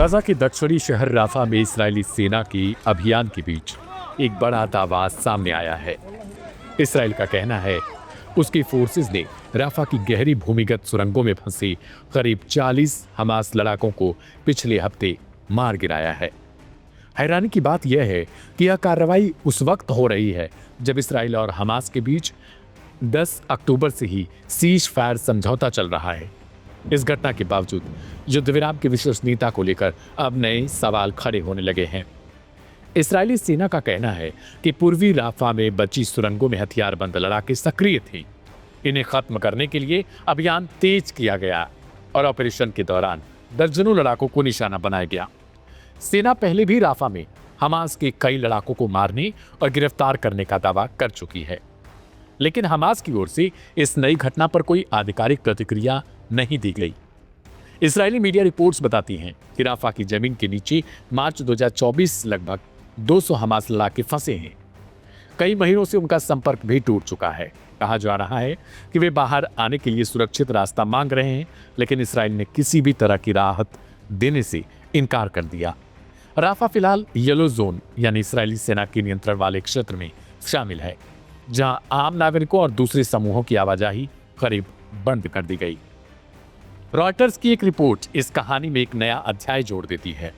Gaza के दक्षिणी शहर राफा में इस्राएली सेना की अभियान के बीच एक बड़ा दावा सामने आया है। इस्राएल का कहना है उसकी फोर्सेस ने राफा की गहरी भूमिगत सुरंगों में फंसे करीब 40 हमास लड़ाकों को पिछले हफ्ते मार गिराया है। हैरानी की बात यह है कि यह कार्रवाई उस वक्त हो रही है जब इस्राएल और हमास के बीच 10 अक्टूबर से ही सीज फायर समझौता चल रहा है। इस घटना के बावजूद युद्ध विराम की विश्वसनीयता को लेकर अब नए सवाल खड़े होने लगे हैं। इस्राएली सेना का कहना है कि पूर्वी राफा में बची सुरंगों में हथियारबंद लड़ाके सक्रिय थे। इन्हें खत्म करने के लिए अभियान तेज किया गया और ऑपरेशन के दौरान दर्जनों लड़ाकों को निशाना बनाया गया। सेना पहले भी राफा में हमास के कई लड़ाकों को मारने और गिरफ्तार करने का दावा कर चुकी है, लेकिन हमास की ओर से इस नई घटना पर कोई आधिकारिक प्रतिक्रिया नहीं दी गई। इस्राएली मीडिया रिपोर्ट्स बताती हैं कि राफा की जमीन के नीचे मार्च 2024 लगभग 200 हमास लड़ाके फंसे हैं। कई महीनों से उनका संपर्क भी टूट चुका है। कहा जा रहा है कि वे बाहर आने के लिए सुरक्षित रास्ता मांग रहे हैं, लेकिन इस्राएल ने किसी भी तरह की राहत देने से इनकार कर दिया। राफा फिलहाल येलो जोन यानी इस्राएली सेना के नियंत्रण वाले क्षेत्र में शामिल है, जहां आम नागरिकों और दूसरे समूहों की आवाजाही करीब बंद कर दी गई। रॉयटर्स की एक रिपोर्ट इस कहानी में एक नया अध्याय जोड़ देती है।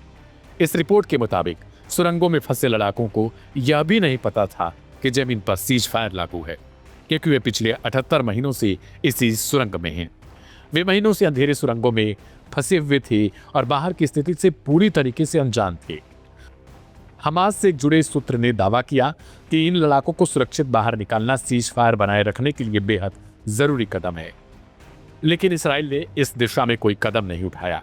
इस रिपोर्ट के मुताबिक सुरंगों में फंसे लड़ाकों को यह भी नहीं पता था कि जमीन पर सीज फायर लागू है, क्योंकि वे पिछले 78 महीनों से इसी सुरंग में हैं। वे महीनों से अंधेरे सुरंगों में फंसे हुए थे और बाहर की स्थिति से पूरी तरीके से अनजान थे। हमास से जुड़े सूत्र ने दावा किया कि इन लड़ाकों को सुरक्षित बाहर निकालना सीज फायर बनाए रखने के लिए बेहद जरूरी कदम है, लेकिन इस्राएल ने इस दिशा में कोई कदम नहीं उठाया।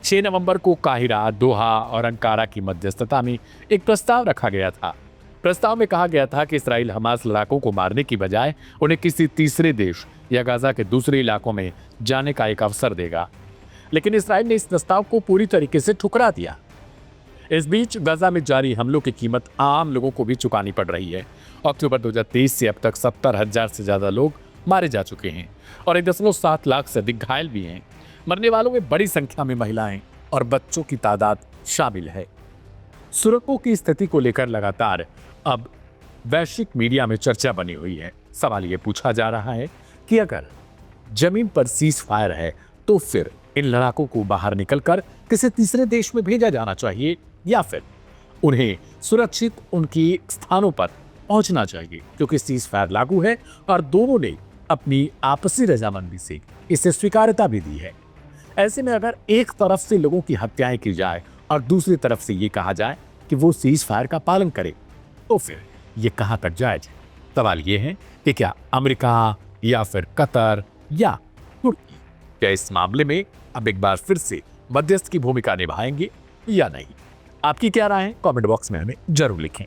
6 नवंबर को काहिरा, दोहा और अंकारा की मध्यस्थता में एक प्रस्ताव रखा गया था। प्रस्ताव में कहा गया था कि इस्राएल हमास लड़ाकों को मारने की बजाय उन्हें किसी तीसरे देश या गाजा के दूसरे इलाकों में जाने का एक अवसर देगा, लेकिन इस्राएल ने इस प्रस्ताव को पूरी तरीके से ठुकरा दिया। इस बीच गाजा में जारी हमलों की कीमत आम लोगों को भी चुकानी पड़ रही है। अक्टूबर 2023 से अब तक 70,000 से ज्यादा लोग मारे जा चुके हैं और 1.7 लाख से अधिक घायल भी हैं। मरने वालों में बड़ी संख्या में महिलाएं और बच्चों की तादाद शामिल है। सुरंगों की स्थिति को लेकर लगातार अब वैश्विक मीडिया में चर्चा बनी हुई है। सवाल ये पूछा जा रहा है कि अगर जमीन पर सीज फायर है तो फिर इन लड़ाकों को बाहर निकलकर किसी तीसरे देश में भेजा जाना चाहिए या फिर उन्हें सुरक्षित उनकी स्थानों पर पहुंचना चाहिए, क्योंकि सीज फायर लागू है और दोनों ने अपनी आपसी रजामंदी से इसे स्वीकार्यता भी दी है। ऐसे में अगर एक तरफ से लोगों की हत्याएं की जाए और दूसरी तरफ से ये कहा जाए कि वो सीज फायर का पालन करे, तो फिर ये कहां तक जायज है? सवाल ये है कि क्या अमेरिका या फिर कतर या तुर्की क्या इस मामले में अब एक बार फिर से मध्यस्थ की भूमिका निभाएंगे या नहीं? आपकी क्या राय है? कमेंट बॉक्स में हमें जरूर लिखें।